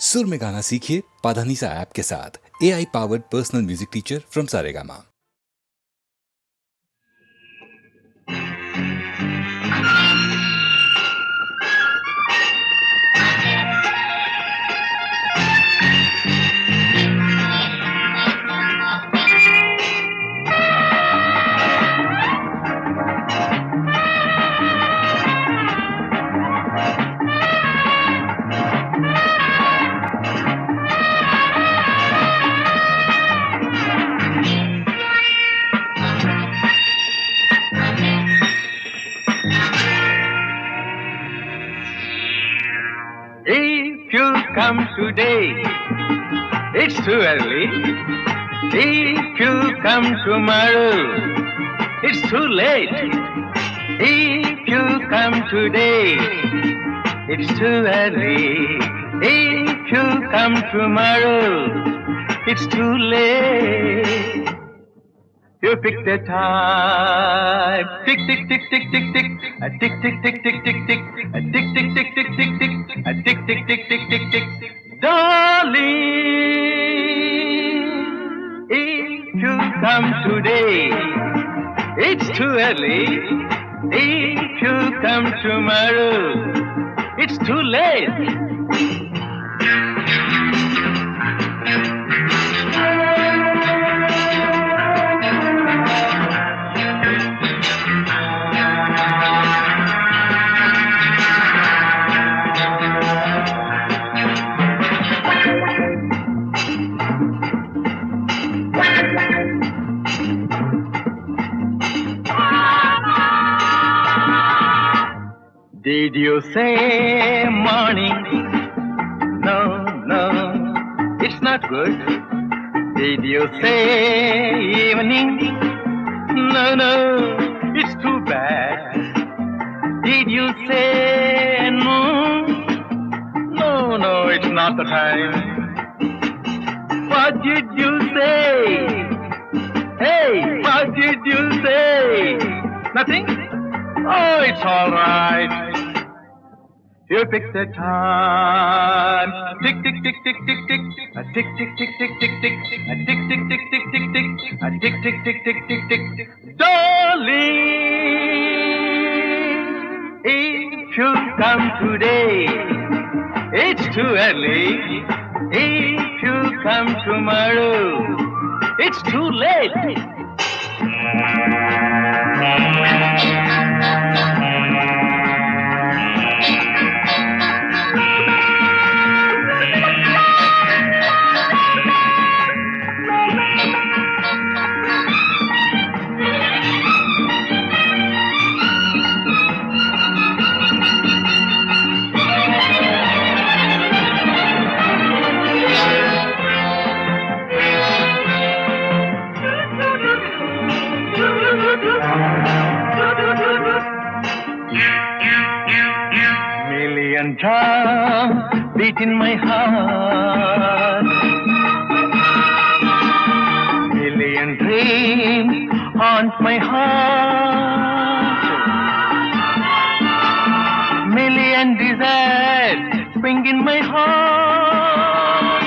सुर में गाना सीखिए पाधानीसा ऐप के साथ। AI powered personal music teacher from Saregama. If you come today, it's too early. If you come tomorrow, it's too late. If you come today, it's too early. If you come tomorrow, it's too late. You pick the time. Tick, tick, tick, tick, tick, tick. A tick, tick, tick, tick, tick, tick. A tick, tick, tick, tick, tick, tick. A tick, tick, tick, tick, tick, tick. Darling, if you come today, it's too early. If you come tomorrow, it's too late. Did you say morning? No, no, it's not good. Did you say evening? No, no, it's too bad. Did you say noon? No, no, it's not the time. What did you say? Hey, what did you say? Nothing? Oh, it's all right. You pick the time. Tick, tick, tick, tick, tick, tick. A tick, tick, tick, tick, tick, tick. A tick, tick, tick, tick, tick, tick. A tick, tick, tick, tick, tick, tick. Darling, if you come today, it's too early. If you come tomorrow, it's too late. Million drums beat in my heart. Million dreams haunt my heart. Million desires spring in my heart.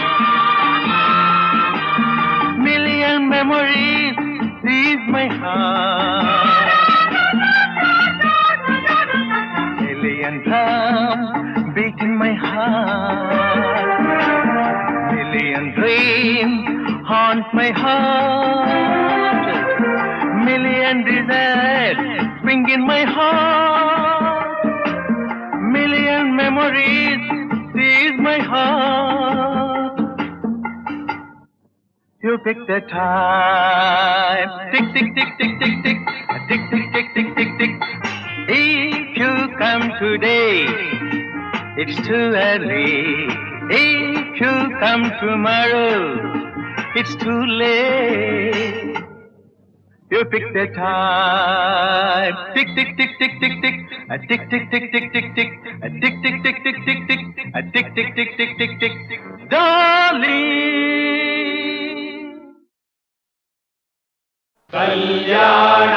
Million memories seize my heart. Million drums beat in my heart. Million dreams haunt my heart. Million desires spring in my heart. Million memories seize my heart. You pick the time. Tick, tick, tick, tick, tick, tick. A tick, tick, tick, tick, tick, tick. If you come today, it's too early. If you come tomorrow, it's too late. You pick the time. Tick, tick, tick, tick, tick, tick. A tick, tick, tick, tick, tick, tick. A tick, tick, tick, tick, tick, tick. A tick, tick, tick, tick, tick, tick. Darling. कल्याणाद्भुत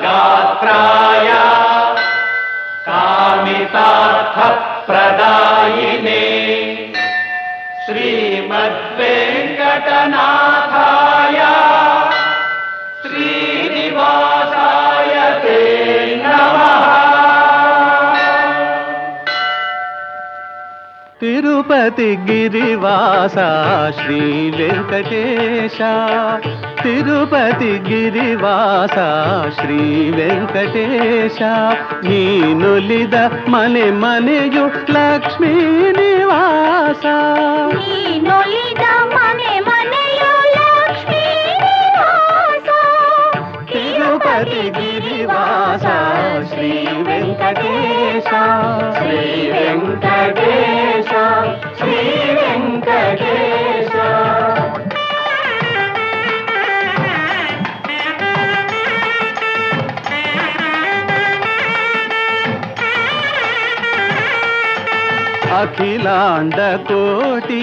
गात्राय कामितार्थ प्रदायिने श्रीमद्वेङ्कटनाथाय श्रीनिवासाय ते नमः। తిరుపతి గిరివాస శ్రీ వెంకటేశ, తిరుపతి గిరివాಸ ಶ್ರೀ ವೆಂಕಟೇಶ, ನೀನುಲಿದ ಮನೆ ಮನೆಯು ಲಕ್ಷ್ಮೀ ನಿವಾಸ, ನೀನುಲಿದ ಮನೆ ಮನೆಯು ಲಕ್ಷ್ಮೀ ನಿವಾಸ, ತಿರುಪತಿ ಗಿರಿವಾಸ ಶ್ರೀ ವೆಂಕಟೇಶ, ಶ್ರೀ ವೆಂಕಟೇಶ, ಶ್ರೀ ವೆಂಕಟೇಶ. అఖిలాండ కోటి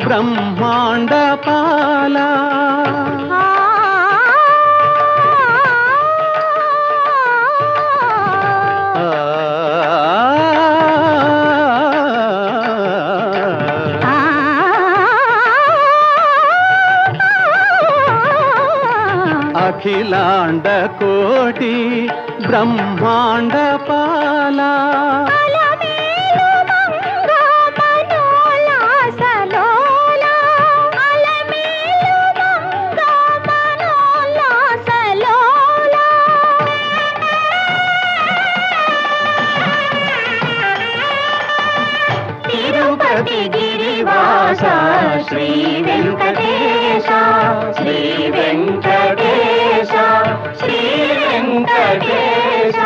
బ్రహ్మాండ పాల, అఖిలాండ కోటి బ్రహ్మాండ పాల, గిరివాస శ్రీ వెంకటేశ, శ్రీ వెంకటేశ, శ్రీ వెంకటేశ.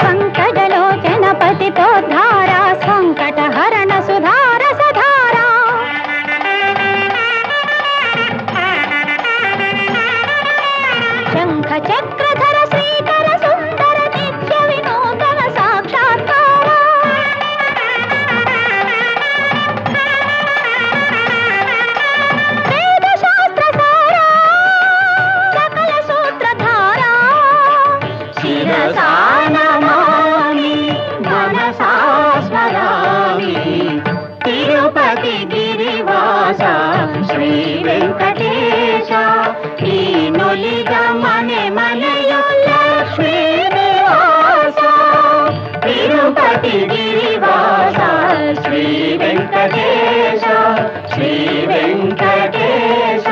సంకటలోచన పతితోద్ధార, సంకటహరణ సుధార సధార, శంఖ చక్రధర శ్రీకర సుందర నిత్య వినూతన సాక్షాత్కార, వేద శాస్త్ర సార, సకల సూత్రధార, శిరసా నమామి మనసా స్మరామి, తిరుపతి గిరివాస శ్రీ వెంకటేశ, నీనులిద మನೆ ಮನೆಯು ಲಕ್ಷ್ಮೀ ನಿವಾಸ, ತಿರುಪತಿ ಗಿರಿವಾಸ ಶ್ರೀ ವೆಂಕಟೇಶ, ಶ್ರೀ ವೆಂಕಟೇಶ,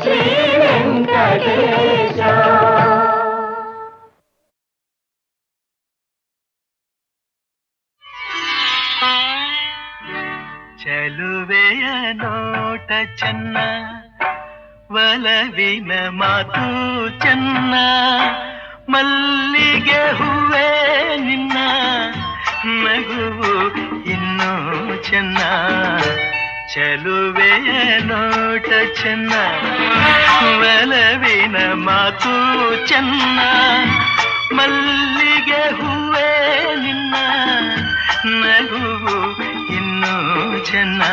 ಶ್ರೀ ವೆಂಕಟೇಶ. ಚೆಲುವೆಯ ನೋಟ ಚೆನ್ನ, ಒಲವಿನ ಮಾತು ಚೆನ್ನ, ಮಲ್ಲಿಗೆ ಹೂವೇ ನಿನ್ನ ನಗುವು ಇನ್ನೂ ಚೆನ್ನ, ಚೆಲುವೆಯ ನೋಟ ಚೆನ್ನ, ಒಲವಿನ ಮಾತು ಚೆನ್ನ, ಮಲ್ಲಿಗೆ ಹೂವೇ ನಿನ್ನ ನಗುವು ಇನ್ನೂ ಚೆನ್ನ,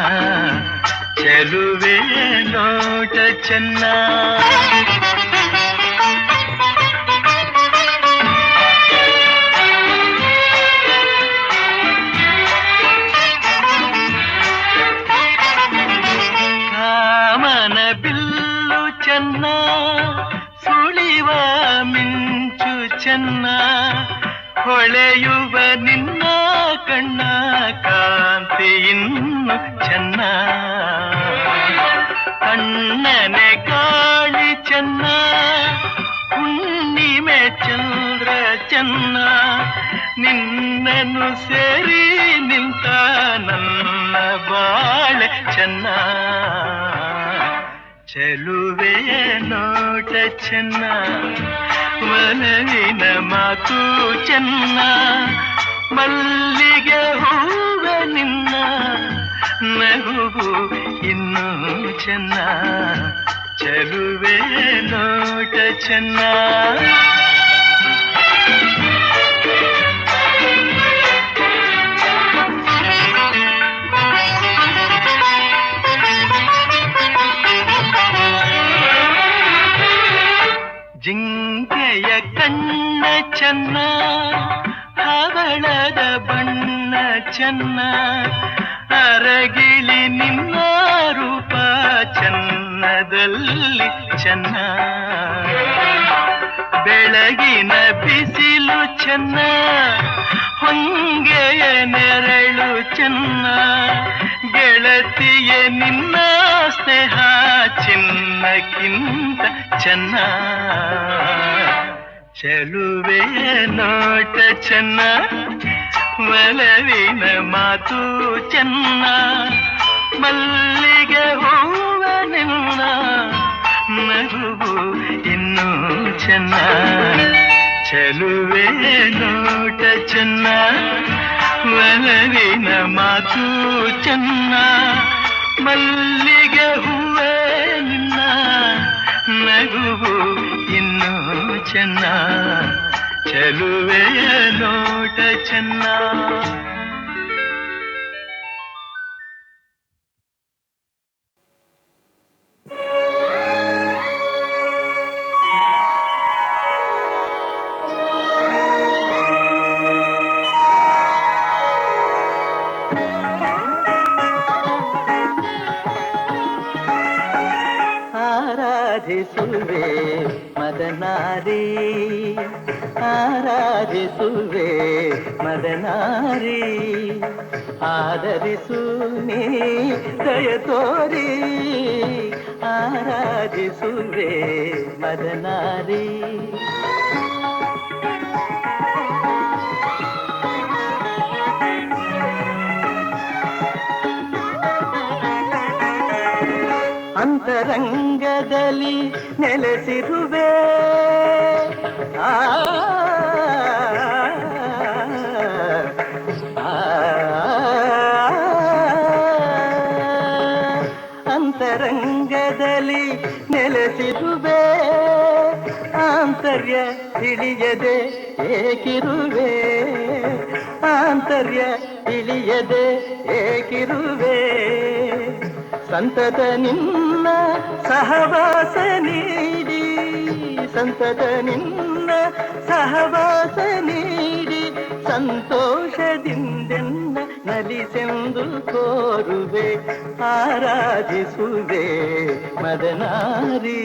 ಚೆಲುವೆಯ ನೋಟ ಚೆನ್ನ. ಕಾಮನ ಬಿಲ್ಲು ಚೆನ್ನ, ಸುಳಿವ ಮಿಂಚು ಚೆನ್ನ, ಹೊಳೆಯುವ ನಿನ್ನ ಕಣ್ಣ ಕಾಂತಿ ಇನ್ನು ಚೆನ್ನ, ಕಣ್ಣನೆ ಕಾಳಿ ಚೆನ್ನ, ಹುಣ್ಣಿಮೆ ಚಂದ್ರ ಚೆನ್ನ, ನಿನ್ನನ್ನು ಸೇರಿ ನಿಂತ ನನ್ನ ಬಾಳೆ ಚೆನ್ನ, ಚೆಲುವೆಯ ನೋಟ ಚೆನ್ನ, ಒಲವಿನ ಮಾತು ಚೆನ್ನ, ಮಲ್ಲಿಗೆ ಹೂವ ನಿನ್ನ ನಗುವು ಇನ್ನೂ ಚೆನ್ನ, ಚೆಲುವೆಯ ನೋಟ ಚೆನ್ನ. ಜಿಂಕೆಯ ಕಣ್ಣ ಚೆನ್ನ, ಹವಳದ ಬಣ್ಣ ಚೆನ್ನ, ಅರಗಿಳಿ ನಿನ್ನ ರೂಪ ಚೆನ್ನದಲ್ಲಿ ಚೆನ್ನ, ಬೆಳಗಿನ ಬಿಸಿಲು ಚೆನ್ನ, ಹೊಂಗೆಯ ನೆರಳು ಚೆನ್ನ, ಗೆಳತಿಯ ನಿನ್ನ ಸ್ನೇಹ ಚಿನ್ನಕ್ಕಿಂತ ಚೆನ್ನ, ಚೆಲುವೆ ನೋಟ ಚೆನ್ನ, ಒಲವಿನ ಮಾತು ಚೆನ್ನ, ಮಲ್ಲಿಗೆ ಹೂವ ನಿನ್ನ ನಗುವು ಇನ್ನೂ ಚೆನ್ನ, ಚೆಲುವೆ ನೋಟ ಚೆನ್ನ, ಒಲವಿನ ಮಾತು ಚೆನ್ನ, ಮಲ್ಲಿಗೆ ಹೂವೇ ನಿನ್ನ ನಗುವು ಇನ್ನೂ ಚೆನ್ನ, ಚೆಲುವೆಯ ನೋಟ ಚೆನ್ನ. ಆರಾಧಿಸುವೆ ಮದನಾರಿ, ಆರಾಧಿಸುವೆ ಮದನಾರಿ, ಆದರಿಸು ನೀ ದಯ ತೋರಿ, ಆರಾಧಿಸುವೆ ಮದನಾರಿ. ಅಂತರಂಗದಲ್ಲಿ ನೆಲೆಸಿರುವೆ, ಅಂತರಂಗದಲ್ಲಿ ನೆಲೆಸಿರುವೆ, ಆಂತರ್ಯ ತಿಳಿಯದೆ ಏಕಿರುವೆ, ಆಂತರ್ಯ ತಿಳಿಯದೆ ಏಕಿರುವೆ, ಸಂತತ ನಿನ್ನ ಸಹವಾಸ ನೀಡಿ, ಸಂತತ ನಿನ್ನ ಸಹವಾಸ ನೀಡಿ, ಸಂತೋಷದಿಂದೆನ್ನ ನಲಿಸೆಂದು ಕೋರುವೆ, ಆರಾಧಿಸುವೆ ಮದನಾರಿ.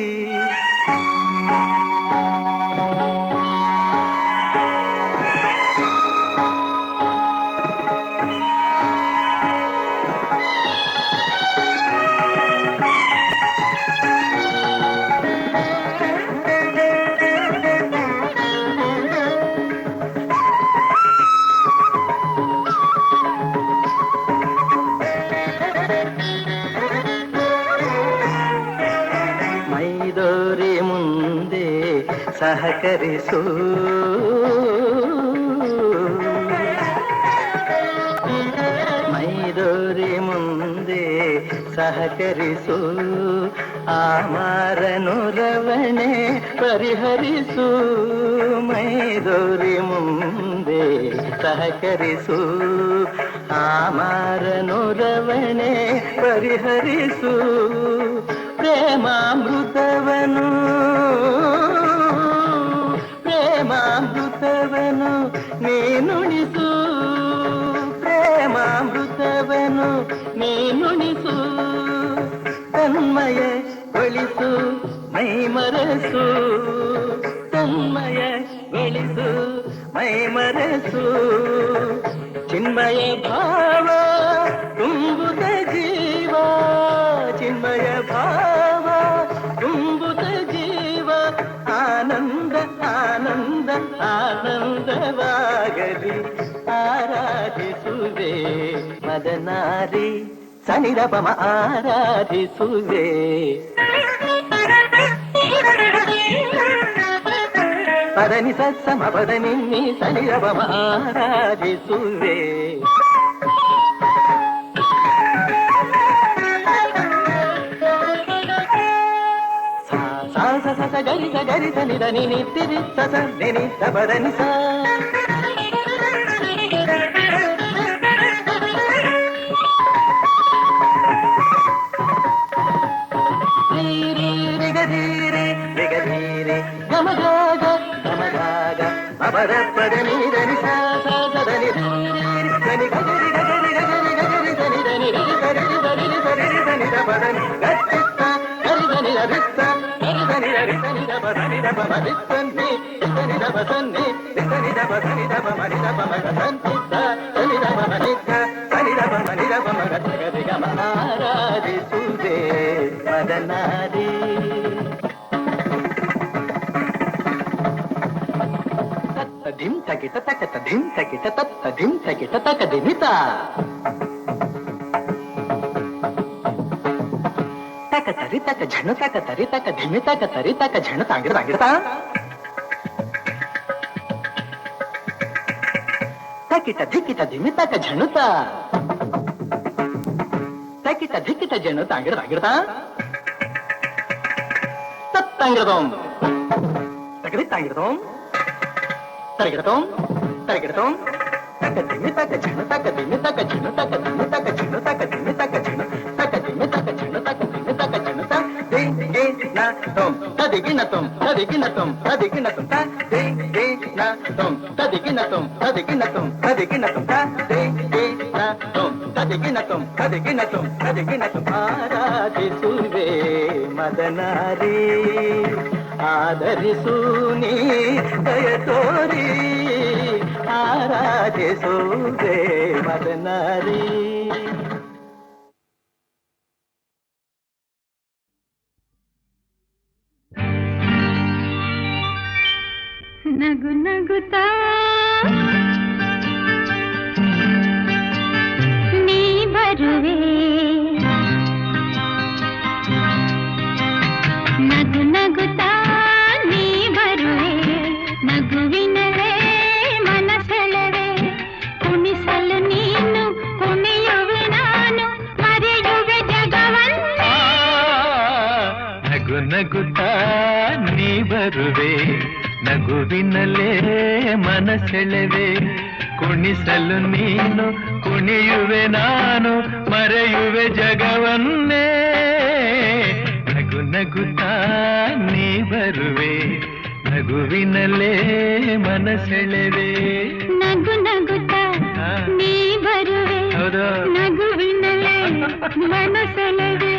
ಮೈದೋರಿ ಮುಂದೆ ಸಹಕರಿಸು, ಮೈದೋರಿ ಮುಂದೆ ಸಹಕರಿಸು, ಆಮಾರನು ರವಣೆ ಪರಿಹರಿಸು, ಮೈದೋರಿ ಮುಂದೆ ಸಹಕರಿಸು, ಆಮಾರನು ರವಣೆ ಪರಿಹರಿಸು, ಪ್ರೇಮಾಮೃತವನು ಪ್ರೇಮಾಮೃತವನು ನೀನುಣಿಸು, ಪ್ರೇಮಾಮೃತವನು ನೀನುಣಿಸು, ತನ್ಮಯ ಗೊಳಿಸು ಮೈ ಮರೆಸು, ತನ್ಮಯ ಗೊಳಿಸು ಮೈ ಮರೆಸು, ಚಿನ್ಮಯ ಭಾವ ತುಂಬುತ್ತ ಜೀವ, ಚಿನ್ಮಯ ಭಾವ ತುಂಬುತ್ತ ಜೀವ, ಆನಂದ ಆನಂದ ಆನಂದವಾಗಲಿ, ಆರಾಧಿಸುವೆ ಮದನಾರಿ, ಸನಿರಪಮ ಆರಾಧಿಸುವೆ. ಪದನಿ ಸತ್ಸಮ ಪದ ನಿನ್ನಿ ಸನಿರಪಮ ಆರಾಧಿಸುವೆ. ಸ ಗರಿ ಸ ಗರಿ ಸ ನಿದ ನಿ ನಿತ್ತಿ ಸ ಸ ನಿ ನಿ ಸ ಪದ ನಿ ಸ. ರಿ ರಿ ರಿ ಗ ರಿ ರಿ ರಿ ಗ ರಿ ರಿ ಗ ಮ ಪದ ಪದ ನೀ ಧನಿ ಸ ಸ ಸ ಧನಿ ಧನಿ ಗರಿ ಗರಿ ಗರಿ ಗರಿ ಧನಿ ಧನಿ ಗರಿ ಗರಿ ಗರಿ ಧನಿ ದ ಪದ ನಿ ಗರಿತ್ತ ಗರಿ ಧನಿ ರಿತ್ತ ಗರಿ ಧನಿ ರಿತ್ತನಿ ದ ಪದ ನಿ ದ ಪದ ರಿತ್ತನಿ ರಿತ್ತನಿ ದ ಪದ ನಿ ರಿತ್ತನಿ ದ ಪದ ನಿ ದ ಪದ ನಿ ದ ಪದ ಧನಿ ದ ಧನಿ ದ ಪದ ನಿ ದ ಧನಿ ದ ಪದ ನಿ ದ ಪದ ಗರಿ ಗ ಆರಾಧಿಸುವೆ ಮದನಾರಿ ಧಿಂ ತಗಿಟ ತಕತ ಧಿಂ ತಗಿಟ ತತ್ತ ಧಿಂ ತಗಿಟ ತಕ ದಿಮಿತ ತಕ ತರಿ ತಕ ಝಣ ತಕ ತರಿ ತಕ ಧಿಮಿ ತಕ ತರಿ ತಕ ಝಣ ತಾಂಗಿಡ ತಾಂಗಿಡತ ತಕಿಟ ಧಿಕಿಟ ಧಿಮಿ ತಕ ಝಣುತ ತಕಿಟ ಧಿಕಿಟ ಝಣ ತಾಂಗಿಡ ತಾಂಗಿಡತ ತತ್ತಂಗಿಡದೋಂ ತಕದಿ ತಾಂಗಿಡದೋಂ ತರಗಿಡತೋಂ ತರಗಿಡತೋಂ ತಕ ದಿಮಿ ತಕ ಝಣ ತಕ ದಿಮಿ ತಕ ಝಣ ತಕ ದಿಮಿ ತಕ ಝಣ ತಕ ದಿಮಿ ತಕ ಝಣ ತಕ ದಿಮಿ ತಕ ಝಣ ತಕ ದಿಮಿ ತಕ ಝಣ ತ ದಿ ಗೆ ನ ತೋಂ ತದಿಗಿನ ತೋಂ ತದಿಗಿನ ತೋಂ ತದಿಗಿನ ತೋಂ ತ ದಿ ಗೆ ನ ತೋಂ ತದಿಗಿನ ತೋಂ ತದಿಗಿನ ತೋಂ ತದಿಗಿನ ತೋಂ ತ ದಿ ಗೆ ನ ತೋಂ ತದಿಗಿನ ತೋಂ ತದಿಗಿನ ತೋಂ ತದಿಗಿನ ತೋಂ ಆರಾಧಿಸುವೆ ಮದನಾರಿ ಆದರಿಸು ನೀ ದಯ ತೋರಿ ಆರಾಧಿಸುವೆ ಮದನಾರಿ ನಗು ನಗುತ್ತಾ ನೀ ಬರುವೆ ನಗು ನಗುತ್ತಾ ನೀ ಬರುವೆ ನಗುವಿನಲೇ ಮನಸೆಳೆವೆ ಕುಣಿಸಲು ನೀನು ಕುಣಿಯುವೆ ನಾನು ಮರೆಯುವೆ ಜಗವನ್ನೇ ನಗು ನಗುತ್ತಾ ನೀ ಬರುವೆ ನಗುವಿನಲ್ಲೇ ಮನಸೆಳೆವೆ ಕುಣಿಸಲು ನೀನು ಕುಣಿಯುವೆ ನಾನು ಮರೆಯುವೆ ಜಗವನ್ನೇ ನಗು ನಗುತ್ತಾ ನೀ ಬರುವೆ ನಗುವಿನಲ್ಲೇ ಮನಸೆಳೆವೆ ನಗು ನಗುತ್ತಾ ನೀ ಬರುವೆ ಹೌದು ನಗುವಿನಲೇ ಮನಸೆಳೆವೆ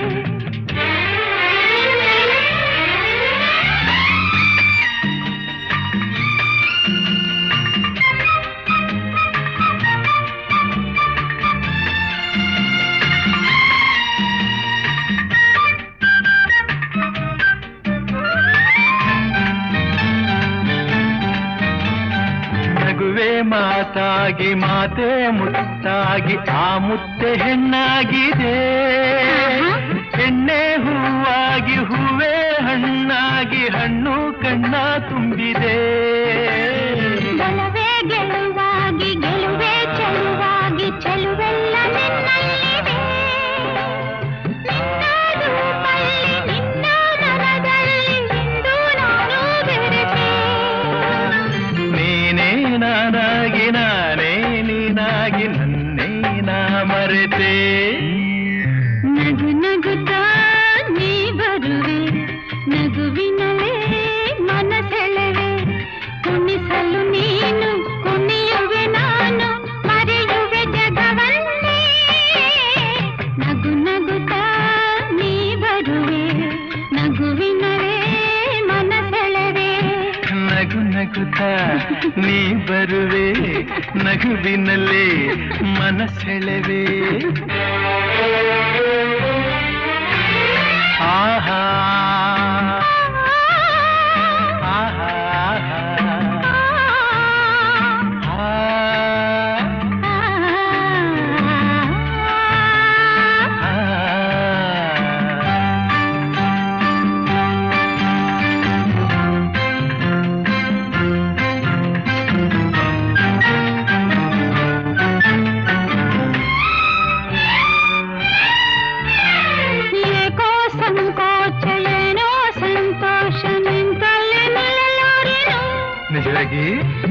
ಮಾತಾಗಿ ಮಾತೆ ಮುತ್ತಾಗಿ ಆ ಮುತ್ತೆ ಹೆಣ್ಣಾಗಿದೆ ಹೆಣ್ಣೆ ಹೂವಾಗಿ ಹೂವೇ ಹಣ್ಣಾಗಿ ಹಣ್ಣು ಕಣ್ಣ ತುಂಬಿದೆ ಬಲವೇ ಗೆಲುವಾಗಿ ಗೆಲುವೆ ಚೆಲುವಾಗಿ ಚೆಲುವೆಲ್ಲ ನಿನ್ನಲ್ಲಿದೆ ನಿನ್ನ ರೂಪಲ್ಲಿ ನಿನ್ನ ಮನದಲ್ಲಿ ಇಂದು ನಾನು ಬೆರೆತೆ ನೀನೇ ನಾನಾಗಿ ನಾನೇ ನೀನಾಗಿ ನನ್ನೇ ನಾ ಮರೆತೆ ನಗು ನಗುತ್ತಾ ನೀ ಬರುವೆ ನಗುವಿನಲೇ ಮನಸೆಳೆವೆ ಕುಣಿಸಲು ನೀನು ಕುಣಿಯುವೆ ನಾನು ಮರೆಯುವೆ ಜಗವನ್ನೇ ನಗು ನಗುತ್ತಾ ನೀ ಬರುವೆ ನಗುವಿನಲೇ ಮನಸೆಳೆವೆ ನಗು ನಗುತ್ತಾ ನೀ ಬರುವೆ ನಗುವಿನಲ್ಲೇ ಮನಸೆಳೆವೆ ಆಹಾ ಆಹಾ ಏಕೋ ಸಂಕೋಚ ಏನೋ ಸಂತೋಷ ನಿಂತಲ್ಲಿ ನಿಲ್ಲಲಾರೆನು ನಿಜವಾಗಿ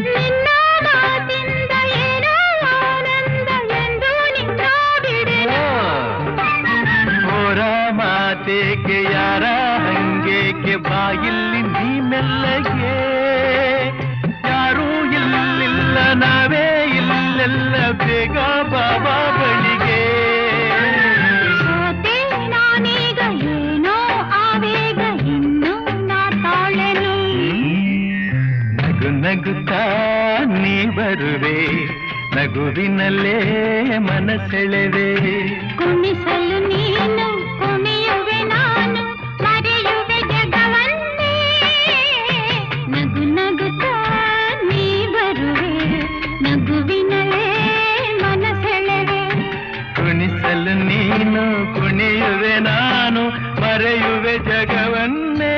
ನಿನ್ನ ಮಾತಿಂದ ಏನೋ ಆನಂದ ಎಂದು ನಿನ್ನ ಬಿಡೆನು ಹೋರ ಮಾತೇಕೆ ಯಾರ ಹಂಗೇಕೆ ಬಾಯಿಲ್ಲಿ ನೀ ಮೆಲ್ಲಗೆ ಯಾರೂ ನಾವೇ ಇಲ್ಲೆಲ್ಲ ಬೇಗ ಬಾಬಾ ಬಳಿಗೆ. ಸೋತೆ ನಾನೀಗ ಏನೋ ಆವೇಗ ಇನ್ನು ನಾ ತಾಳೆನು. ನಗು ನಗುತ್ತಾ ನೀ ಬರುವೆ, ನಗುವಿನಲ್ಲೇ ಮನಸೆಳೆವೆ. ಕುಣಿಸಲು ನೀನು ಕುಣಿಯುವೆ ನಾನು, ಮರೆಯುವೆ ಜಗವನ್ನೇ. ನಗು ನಗುತ್ತಾ ನೀ ಬರುವೆ, ನಗುವಿನಲ್ಲೇ ಮನಸೆಳೆವೆ. ಕುಣಿಸಲು ನೀನು ಕುಣಿಯುವೆ ನಾನು, ಮರೆಯುವೆ ಜಗವನ್ನೇ.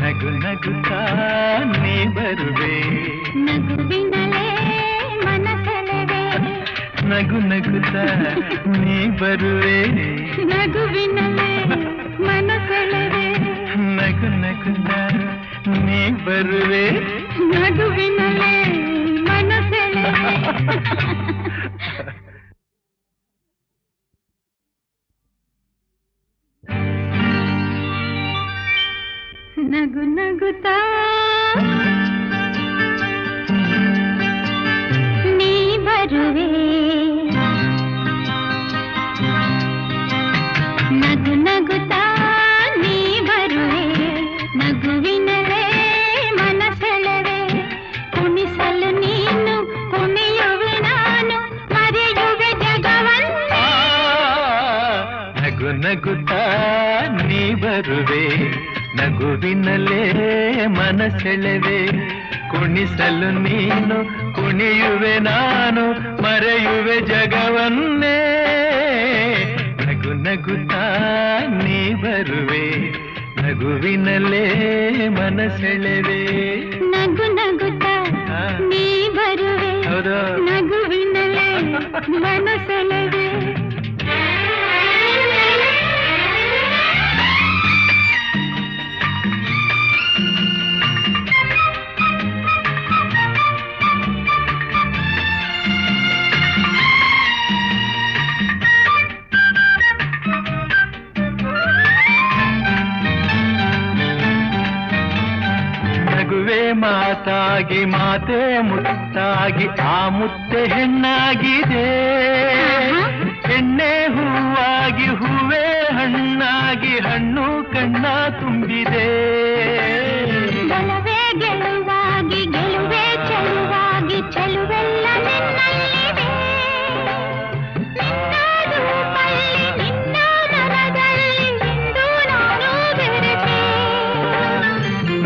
ನಗು ನಗುತ್ತಾ ನೀ ಬರುವೆ, ನಗುವಿನಲ್ಲೇ ಮನಸೆಳೆವೆ. ನಗು ನಗುತ್ತಾ ನೀ ಬರುವೆ, ನಗುವಿನಲ್ಲೇ ಮನಸೆಳೆವೆ. ನಗು ನಗುತ್ತಾ ನೀ ಬರುವೆ. ನಗುವಿನಲ್ಲೇ ಮನಸೆಳೆವೆ. ನಗು ನಗುತ್ತಾ ನೀ ಬರುವೆ, ನಗು ನಗುತ್ತಾ ನೀ ಬರುವೆ, ನಗುವಿನಲ್ಲೇ ಮನಸೆಳೆವೆ. ಕುಣಿಸಲು ನೀನು ಕುಣಿಯುವೆ ನಾನು, ಮರೆಯುವೆ ಜಗವನ್ನೇ. ನಗು ನಗುತ್ತಾ ನೀ ಬರುವೆ, ನಗುವಿನಲ್ಲೇ ಮನಸೆಳೆವೆ. ಕುಣಿಸಲು ನೀನು ಕುಣಿಯುವೆ ನಾನು, ಮರೆಯುವೆ ಜಗವನ್ನೇ. ನಗು ನಗುತ್ತಾ ನೀ ಬರುವೆ, ನಗುವಿನಲ್ಲೇ ಮನಸೆಳೆವೆ. ನಗು ನಗುತ್ತಾ ನೀ ಬರುವೆ, ಹೌದು. ನಗುವಿನಲ್ಲೇ ಮನಸೆಳೆವೆ. ನಗುವೆ ಮಾತಾಗಿ ಮಾತೆ ಮುತ್ತಾಗಿ ಆ ಮುತ್ತೆ ಹೆಣ್ಣಾಗಿದೆ. ಹೆಣ್ಣೆ ಹೂವಾಗಿ ಹೂವೇ ಹಣ್ಣಾಗಿ ಹಣ್ಣು ಕಣ್ಣ ತುಂಬಿದೆ. ಬಲವೇ ಗೆಲುವಾಗಿ ಗೆಲುವೆ ಚೆಲುವಾಗಿ ಚೆಲುವೆಲ್ಲ ನಿನ್ನಲ್ಲಿದೆ. ನಿನ್ನ ರೂಪಲ್ಲಿ ನಿನ್ನ ಮನದಲ್ಲಿ ಇಂದು ನಾನು ಬೆರೆತೆ.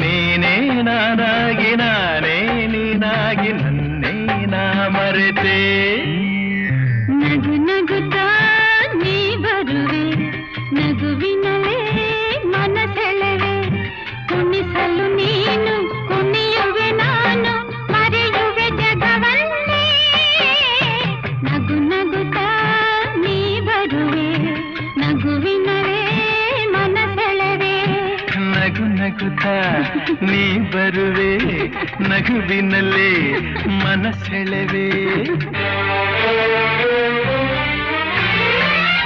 ನೀನೇ ನಾನಾಗಿ ನಾನೇ ನೀನಾಗಿ ನನ್ನೇ ನಾ ಮರೆತೆ. ನಗು ನಗುತ್ತಾ ನೀ ಬರುವೆ, ನಗುವಿನಲ್ಲೇ ಮನಸೆಳೆವೆ. ಕುಣಿಸಲು ನೀನು ಕುಣಿಯುವೆ ನಾನು, ಮರೆಯುವೆ ಜಗವನ್ನೇ. ನಗು ನಗುತ್ತಾ ನೀ ಬರುವೆ, ನಗುವಿನಲ್ಲೇ ಮನಸೆಳೆವೆ. ನಗು ನಗುತ್ತಾ ನೀ ಬರುವೆ, ನಗುವಿನಲ್ಲೇ ಮನಸೆಳೆವೆ.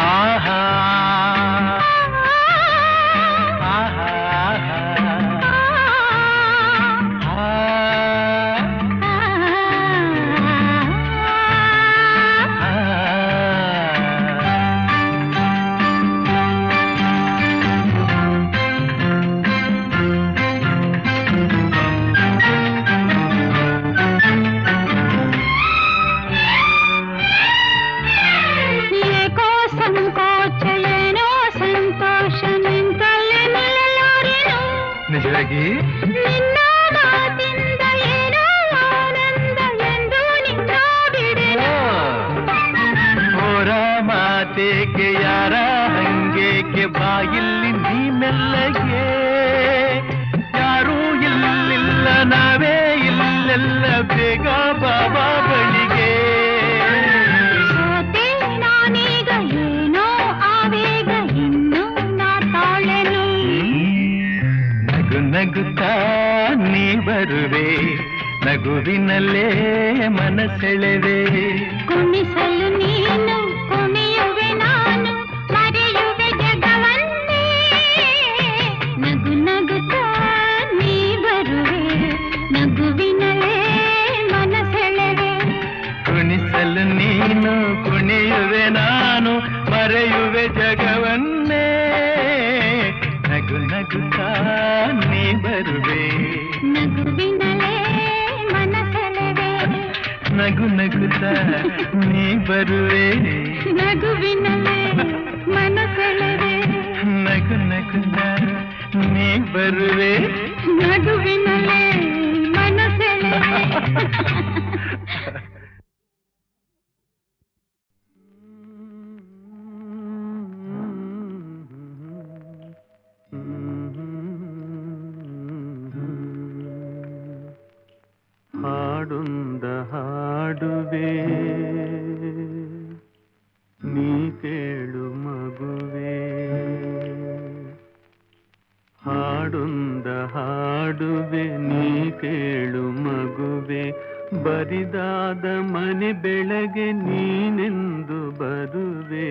ಆಹಾ ಆಹಾ ಏಕೋ ಸಂಕೋಚ ಏನೋ ಸಂತೋಷ ನಿಂತಲ್ಲಿ ನಿಲ್ಲಲಾರೆನು. ನಿಜವಾಗಿ ನಿನ್ನ ಮಾತಿಂದ ಏನೋ ಆನಂದ ಎಂದು ನಿನ್ನ ಬಿಡೆನು. ಹೋರ ಮಾತೇಕೆ ಯಾರ ಹಂಗೇಕೆ ಬಾಯಿಲ್ಲಿ ನೀ ಮೆಲ್ಲಗೆ. ಯಾರೂ ಇಲ್ಲಿಲ್ಲ ನಾವೇ ಇಲ್ಲೆಲ್ಲ ಬೇಗ ಬಾಬಾ ಬಳಿಗೆ. ಸೋತೆ ನಾನೀಗ ಏನೋ ಆವೇಗ ಇನ್ನು ನಾ ತಾಳೆನು. ನಗು ನಗುತ್ತಾ ನೀ ಬರುವೆ, ನಗುವಿನಲ್ಲೇ ಮನಸೆಳೆವೆ. ಕುಣಿಸಲು ನೀನು ಕುಣಿಯುವೆ ನಾನು, ಮರೆಯುವೆ ಜಗವನ್ನೇ. ನಗು ನಗುತ್ತಾ ನೀ ಬರುವೆ, ನಗುವಿನಲ್ಲೇ ನಗುತ್ತಾ ನೀ ಬರುವೆ ನಗುವಿನಲೇ ಮನಸೆಳೆವೆ ನಗು ನಗುತ್ತಾ ನೀ ಬರುವೆ ನಗುವಿನಲೇ ಮನಸೆಳೆವೆ ನಗು ನಗುತ್ತಾ ನೀ ಬರುವೆ ನಗುವಿನಲೇ ಮನಸೆಳೆವೆ ಹಾಡೊಂದ ಹಾಡುವೆ ನೀ ಕೇಳು ಮಗುವೆ ಹಾಡೊಂದ ಹಾಡುವೆ ನೀ ಕೇಳು ಮಗುವೆ ಬರಿದಾದ ಮನೆ ಬೆಳಗ್ಗೆ ನೀನೆಂದು ಬರುವೆ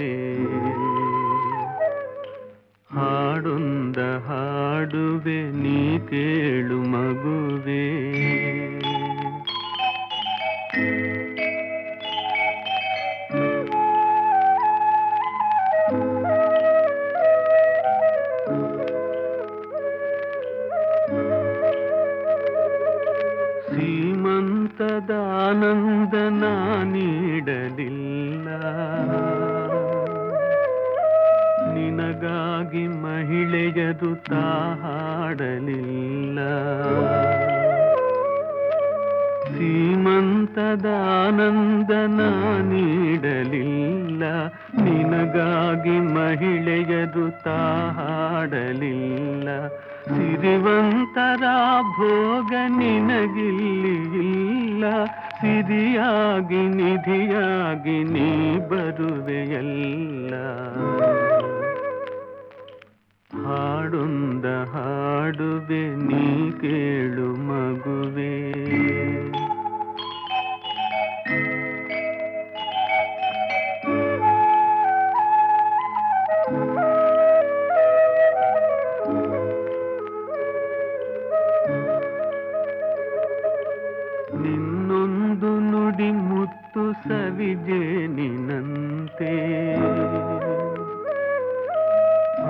ಹಾಡೊಂದ ಹಾಡುವೆ ನೀ ಕೇಳು ಮಗುವೆ ಸೀಮಂತದಾನಂದ ನೀಡಲಿಲ್ಲ ನಿನಗಾಗಿ ಮಹಿಳೆಯದು ಹಾಡಲಿಲ್ಲ ಸೀಮಂತದಾನಂದ ನೀಡಲಿಲ್ಲ ನಿನಗಾಗಿ ಮಹಿಳೆಯದು ಹಾಡಲಿಲ್ಲ ಸಿರಿವಂತರ ಭೋಗ ನಿನಗಿಲ್ಲಿ ಇಲ್ಲ ಸಿರಿಯಾಗಿ ನಿಧಿಯಾಗಿ ನೀ ಬರುವೆಯಲ್ಲ ಹಾಡೊಂದ ಹಾಡುವೆ ನೀ ಕೇಳು ಮಗುವೆ ನಿನ್ನೊಂದು ನುಡಿ ಮುತ್ತು ಸವಿಜೇನಿನಂತೆ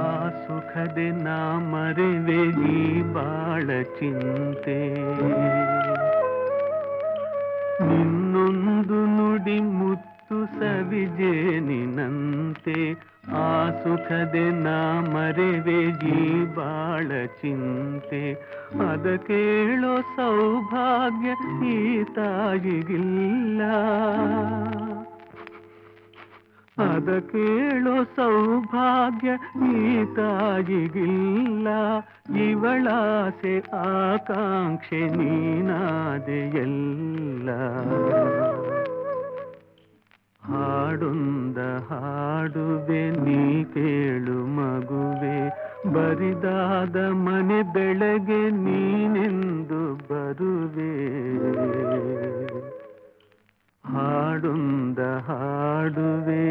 ಆ ಸುಖದೆ ನಾ ಮರೆವೆ ಈ ಬಾಳ ಚಿಂತೆ ನಿನ್ನೊಂದು ನುಡಿ ಮುತ್ತು ಸವಿಜೇನಿನಂತೆ ಆ ಸುಖದೆ ನಾ ಮರೆವೆ ಈ ಬಾಳ ಚಿಂತೆ ಅದ ಕೇಳೋ ಸೌಭಾಗ್ಯ ಈ ತಾಯಿಗಿಲ್ಲ ಅದ ಕೇಳೋ ಸೌಭಾಗ್ಯ ಈ ತಾಯಿಗಿಲ್ಲ ಇವಳಾಸೆ ಆಕಾಂಕ್ಷೆ ನೀನಾದೆಯಲ್ಲ ಹಾಡೊಂದ ಹಾಡುವೆ ನೀ ಕೇಳು ಮಗುವೆ ಬರಿದಾದ ಮನೆ ಬೆಳಗ್ಗೆ ನೀನೆಂದು ಬರುವೆ ಹಾಡೊಂದ ಹಾಡುವೆ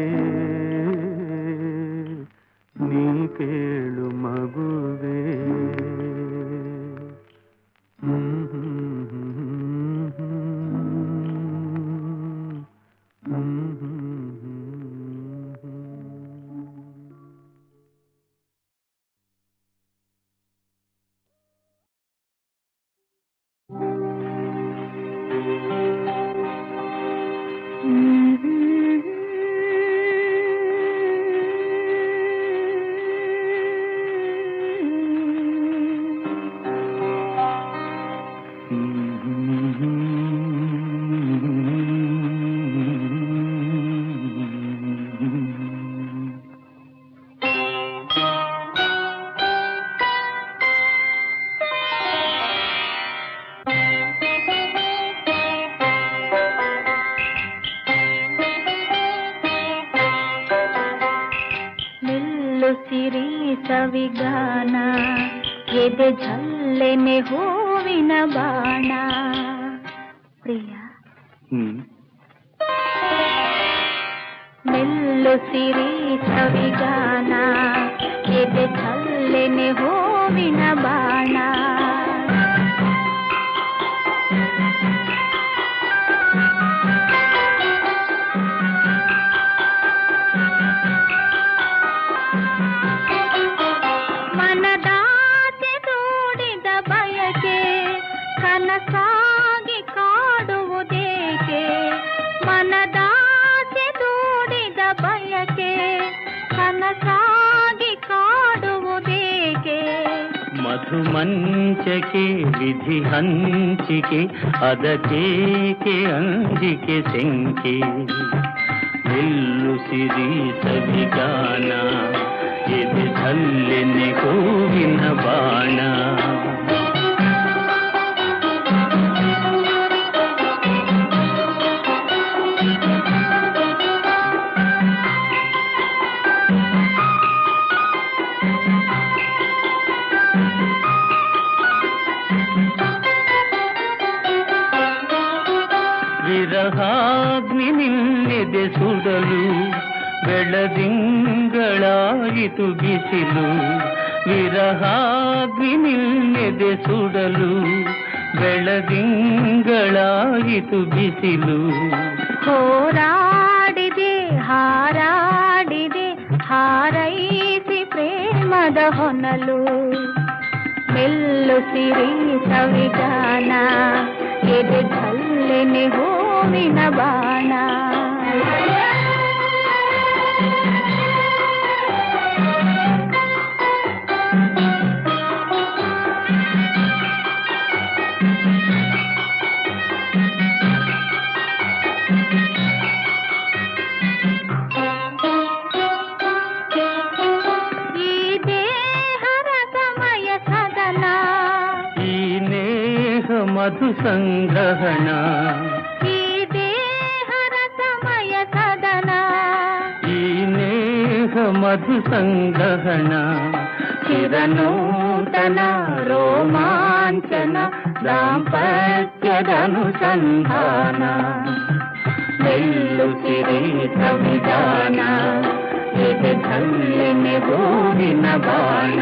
ನೀ ಕೇಳು ಮಗುವೆ ಸವಿಗಾನ ಎದೆ ಝಲ್ಲೆನೆ ಹೂವಿನ ಬಾಣ ಪ್ರಿಯ ಮೆಲ್ಲು ಸಿರಿ ಸವಿಗಾನ ಎದೆ ಝಲ್ಲೆನೆ ಹೂವಿನ ಬಾಣ ಕನಸಾಗಿ ಕಾಡುವುದೇಕೆ ಮನದಾಸೆ ದೂಡಿದ ಬಯಕೆ ಕನಸಾಗಿ ಕಾಡುವುದೇಕೆ ಮಧುಮಂಚಕೆ ವಿಧಿ ಹಂಚಿಕೆ ಅದಕ್ಕೇಕೆ ಅಂಜಿಕೆ ಸೆಂಕೆ ನಿಲ್ಲುಸಿರಿ ಸವಿಗಾನ ಎದೆ ಛಲ್ಲೆನೆ ಹೂವಿನ ಬಾಣ ವಿರಹಾಗ್ನಿ ನಿನ್ನೆದೆ ಸುಡಲು ಬೆಳದಿಂಗಳಾಯಿತು ಬಿಸಿಲು ವಿರಹಾಗ್ನಿ ನಿನ್ನೆದೆ ಸುಡಲು ಬೆಳದಿಂಗಳಾಯಿತು ಬಿಸಿಲು ಹೋರಾಡಿದೆ ಹಾರಾಡಿದೆ ಹಾರೈಸಿ ಪ್ರೇಮದ ಹೊನಲು ಮೆಲ್ಲುಸಿರಿ ಸವಿಗಾನ ಎದೆ ಛಲ್ಲೆನೆ ಹೂವಿನ ಬಾಣ ಈ ದೇಹರ ಸಮಯ ಸದನ ಈ ನೇಹ ಮಧು ಸಂಗ್ರಹಣ ಈ ದೇಹರ ಸಮಯ ಸದನ ಈ ನೇಹ ಮಧು ಸಂಗ್ರಹಣ ಚಿರನೂತನ ರೋಮಾಂಚನ ದಾಂಪತ್ಯದ ಅನುಸಂಧಾನ ಮೆಲ್ಲುಸಿರಿ ಸವಿಗಾನ ಎದೆ ಛಲ್ಲೆನೆ ಹೂವಿನ ಬಾಣ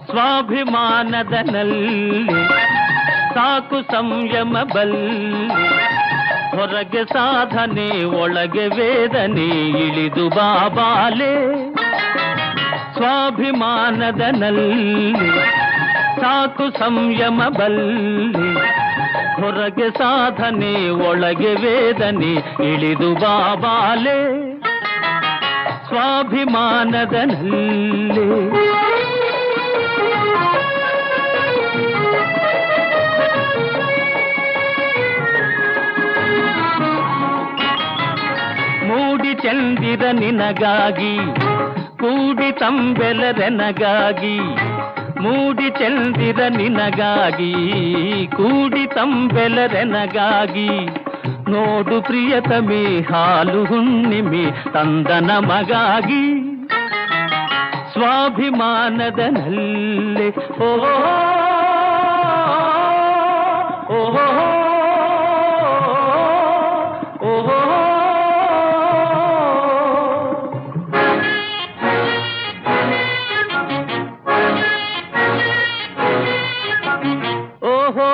ಸ್ವಾಭಿಮಾನದ ನಲ್ಲಿ ಸಾಕು ಸಂಯಮ ಬಲ್ಲಿ ಹೊರಗೆ ಸಾಧನೆ ಒಳಗೆ ವೇದನೆ ಇಳಿದು ಬಾಬಾಲೆ ಸ್ವಾಭಿಮಾನದ ನಲ್ಲಿ ಸಾಕು ಸಂಯಮ ಬಲ್ಲಿ ಹೊರಗೆ ಸಾಧನೆ ಒಳಗೆ ವೇದನೆ ಇಳಿದು ಬಾಬಾಲೆ ಸ್ವಾಭಿಮಾನದ ನಲ್ಲಿ ಮೂಡಿ ಚಂದಿರ ನಿನಗಾಗಿ ಕೂಡಿ ತಂಬೆಲರೆನಗಾಗಿ ಮೂಡಿ ಚಂದಿರ ನಿನಗಾಗಿ ಕೂಡಿ ತಂಬೆಲರೆನಗಾಗಿ ನೋಡು ಪ್ರಿಯತಮೆ ಹಾಲು ಹುಣ್ಣಿಮೆ ತಂದ ನಮಗಾಗಿ ಸ್ವಾಭಿಮಾನದ ನಲ್ಲೆ ಓಹೋ ಓಹೋ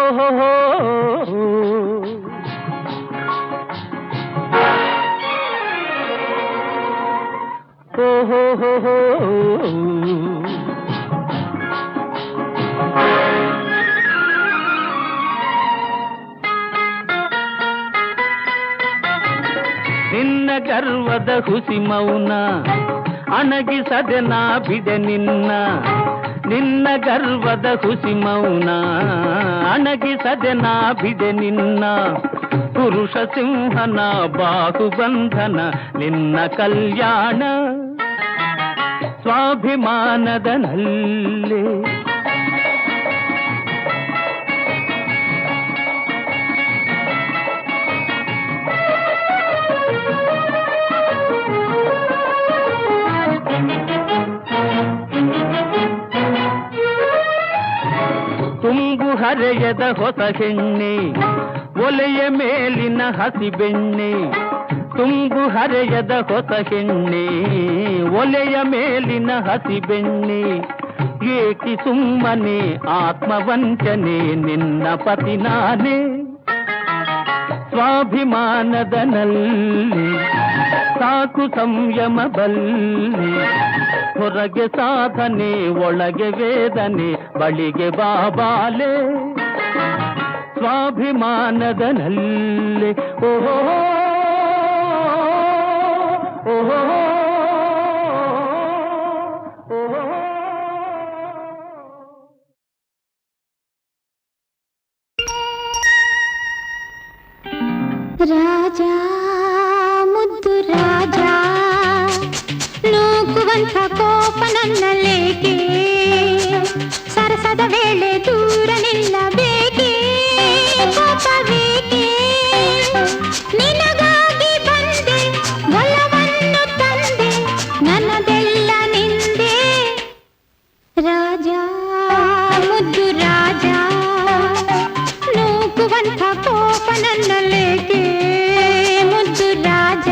ಓಹೋ ನಿನ್ನ ಗರ್ವದ ಹುಸಿ ಮೌನ ಅಣಗಿಸದೆ ನಾ ಬಿಡೆ ನಿನ್ನ ನಿನ್ನ ಗರ್ವದ ಹುಸಿ ಮೌನ ಅಣಗಿಸದೆ ನಾ ಬಿಡೆ ನಿನ್ನ ಪುರುಷ ಸಿಂಹನ ಬಾಹುಬಂಧನ ನಿನ್ನ ಕಲ್ಯಾಣ ಸ್ವಾಭಿಮಾನದ ನಲ್ಲಿ ಹರೆಯದ ಹೊಸ ಹೆಣ್ಣೆ ಒಲೆಯ ಮೇಲಿನ ಹಸಿ ಬೆಣ್ಣೆ ತುಂಬು ಹರೆಯದ ಹೊಸ ಹೆಣ್ಣೆ ಒಲೆಯ ಮೇಲಿನ ಹಸಿ ಬೆಣ್ಣೆ ಏಕಿ ಸುಮ್ಮನೆ ಆತ್ಮವಂಚನೆ ನಿನ್ನ ಪತಿ ನಾನೇ ಸ್ವಾಭಿಮಾನದ ನಲ್ಲಿ ಸಾಕು ಸಂಯಮ ಬಲ್ಲಿ ಹೊರಗೆ ಸಾಧನೆ ಒಳಗೆ ವೇದನೆ ಬಳಿಗೆ ಬಾಬಾಲೆ ಸ್ವಾಭಿಮಾನದ ನಲ್ಲಿ ಓಹೋ ಓಹೋ ರಾಜ ಮುದ್ದು ರಾಜ ನೂಕುವಂಥ ಕೋಪ ನನ್ನಲ್ಲೇಕೆ ಸರಸದ ವೇಳೆ ದೂರ ನಿಲ್ಲಬೇಕೆ ಕೋಪವೇಕೆ ನಿನಗಾಗಿ ಬಂದೆ ಒಲವನ್ನು ತಂದೆ ನನ್ನದೆಲ್ಲ ನಿಂದೆ ರಾಜ ಮುದ್ದು ರಾಜ ನೂಕುವಂಥ ಕೋಪ ನನ್ನಲ್ಲೇಕೆ ಮುದ್ದು ರಾಜ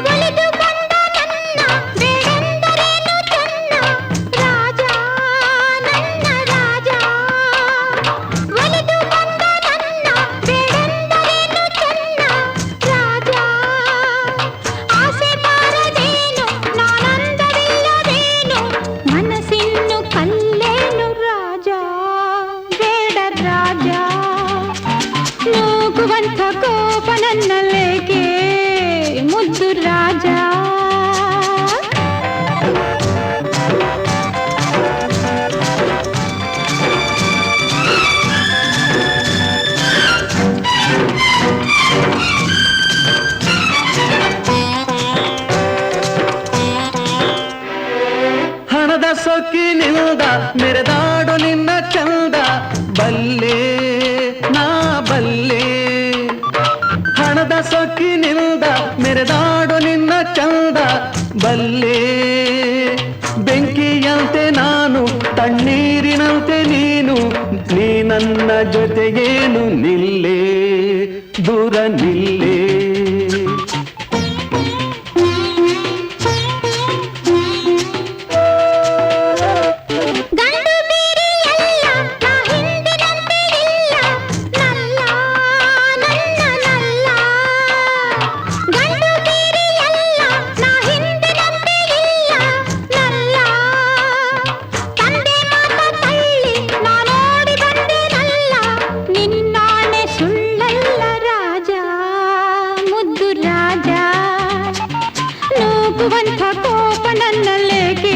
ಒಲಿದು ಬಂದ ನನ್ನ ಬೇಡೆಂದರೇನು ಚೆನ್ನ ರಾಜ ನನ್ನ ರಾಜ ಒಲಿದು ಬಂದ ನನ್ನ ಬೇಡೆಂದರೇನು ಚೆನ್ನ ರಾಜ ಆಸೆ ಬಾರದೇನು ನಾನಂದವಿಲ್ಲದೇನು ಮನಸ್ಸಿನ್ನು ಕಲ್ಲೇನು ರಾಜ ಬೇಡ ರಾಜ ನೂಕುವಂಥ ಕೋಪ ನನ್ನಲ್ಲೇಕೆ ಮುದ್ದು ರಾಜ ಹಣದ ಸೊಕ್ಕಿನಿಂದ ಮೆರೆದಾಡು ನಿನ್ನ ಚಂದ ಬಲ್ಲೆ ನಾ ಬಲ್ಲೆ ಹಣದ ಸೊಕ್ಕಿನಿಂದ ಮೆರೆದಾಡು ನಿನ್ನ ಚಂದ ಬಲ್ಲೆ ಬೆಂಕಿಯಂತೆ ನಾನು ತಣ್ಣೀರಿನಂತೆ ನೀನು ನೀ ನನ್ನ ಜೊತೆಗೇನು ನಿಲ್ಲೇ ದೂರ ನಿಲ್ಲೇ ಗಂಡು ಬೇರೆ ಎಲ್ಲ ನಾ ಹಿಂದಿನಂತೆ ಇಲ್ಲ ನಲ್ಲ ನನ್ನ ನಲ್ಲ ಗಂಡು ಬೇರೆ ಎಲ್ಲ ನಾ ಹಿಂದಿನಂತೆ ಇಲ್ಲ ನಲ್ಲ ತಂದೆ ಮಾತ ತಳ್ಳಿ ನಾ ನೋಡಿ ಬಂದೆ ನಲ್ಲ ನಿನ್ನಾಣೆ ಸುಳ್ಳಲ್ಲ ರಾಜ ಮುದ್ದು ರಾಜ ನೂಕುವಂಥ ಕೋಪ ನನ್ನಲ್ಲೇಕೆ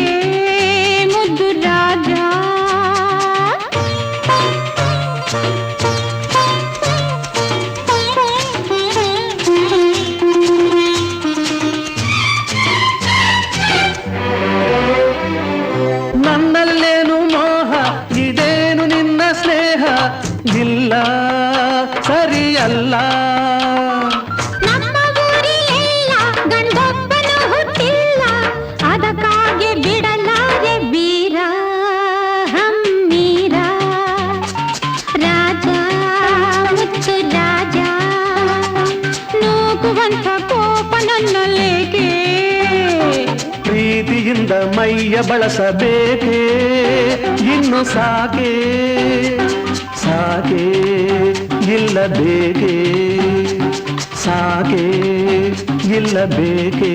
ಮುದ್ದು ರಾಜ ನನ್ನಲ್ಲೇನು ಮೋಹ ಇದೇನು ನಿನ್ನ ಸ್ನೇಹ ಇಲ್ಲ ಸರಿಯಲ್ಲ ನಮ್ಮ ಊರಿಲೆಲ್ಲ ಗಂಡೊಬ್ಬನು ಹುಟ್ಟಿಲ್ಲ ಅದಕ್ಕಾಗಿ ಬಿಡಲಾರೆ ವೀರ ಹಮ್ಮೀರ ರಾಜ ಮುತ್ತು ರಾಜ ನೂಕುವಂಥ ಕೋಪ ನನ್ನಲ್ಲೇಕೆ ಪ್ರೀತಿಯಿಂದ ಮೈಯ ಬಳಸಬೇಕೇ ಇನ್ನು ಸಾಕೆ ಸಾಕೆ ಇಲ್ಲ ಬೇಕೆ ಸಾಕೆ ಇಲ್ಲ ಬೇಕೆ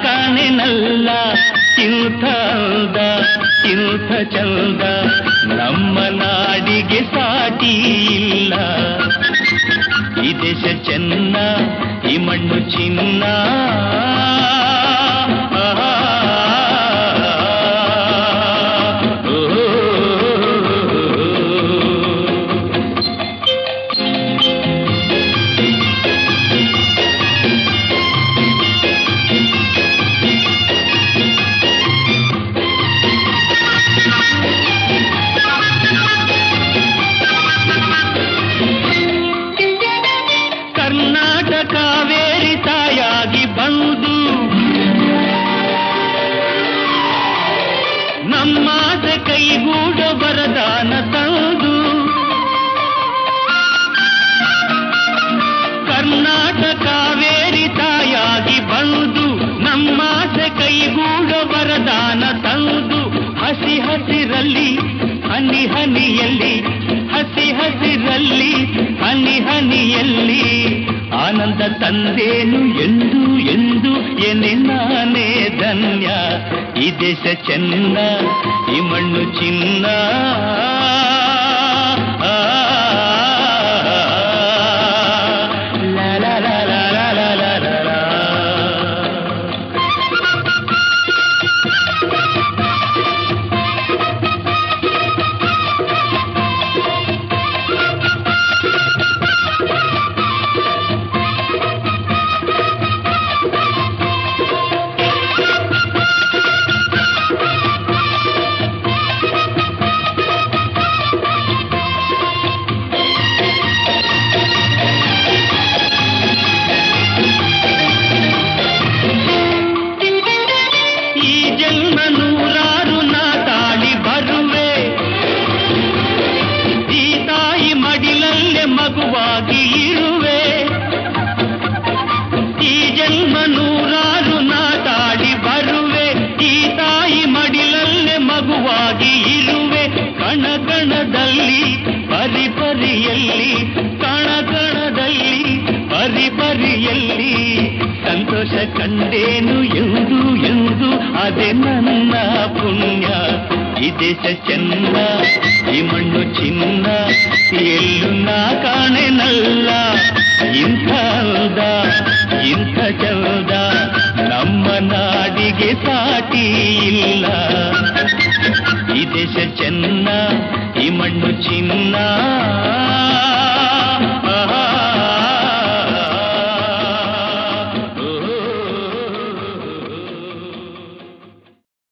ಕಾಣೆನಲ್ಲ ಇಂಥ ಅಂದ ಇಂಥ ಚಂದ ನಮ್ಮ ನಾಡಿಗೆ ಸಾಟಿ ಇಲ್ಲ. ಈ ದೇಶ ಚೆನ್ನ ಈ ಮಣ್ಣು ಚಿನ್ನ. ಕಾವೇರಿ ತಾಯಾಗಿ ಬಂದು ನಮ್ಮಾಸೆ ಕೈಗೂಡ ವರದಾನ ತಂದು ಕರ್ನಾಟಕ ಕಾವೇರಿ ತಾಯಾಗಿ ಬಂದು ನಮ್ಮಾಸೆ ಕೈಗೂಡ ವರದಾನ ತಂದು ಹಸಿ ಹಸಿರಲ್ಲಿ ಹನಿ ಹನಿಯಲ್ಲಿ ಹಸಿ ಹಸಿರಲ್ಲಿ ಹನಿ ಹನಿಯಲ್ಲಿ ಆನಂದ ತಂದೇನು ಎಂದು ಎಂದು ಎನೆ ನಾನೇ ಧನ್ಯ. ಈ ದೇಶ ಚೆನ್ನ ಈ ಮಣ್ಣು ಚಿನ್ನ. ಮಗುವಾಗಿ ಇರುವೆ ಈ ಜನ್ಮ ನೂರಾರು ನಾಟಾಡಿ ಬರುವೆ. ಈ ತಾಯಿ ಮಡಿಲಲ್ಲೇ ಮಗುವಾಗಿ ಇರುವೆ. ಕಣಕಣದಲ್ಲಿ ಪರಿಪರಿಯಲ್ಲಿ ಕಣಕಣದಲ್ಲಿ ಪರಿಪರಿಯಲ್ಲಿ ಸಂತೋಷ ಕಂಡೇನು ಎಂದು ಎಂದು ಅದೇ ನನ್ನ ಪುಣ್ಯ. ಈ ದೇಶ ಚೆನ್ನ ಈ ಮಣ್ಣು ಚಿನ್ನ ಎಲ್ಲೂ ನಾ ಕಾಣೆನಲ್ಲ ಇಂಥ ಅಂದ ಇಂಥ ಚಂದ ನಮ್ಮ ನಾಡಿಗೆ ಸಾಟಿ ಇಲ್ಲ. ಈ ದೇಶ ಚೆನ್ನ ಈ ಮಣ್ಣು ಚಿನ್ನ.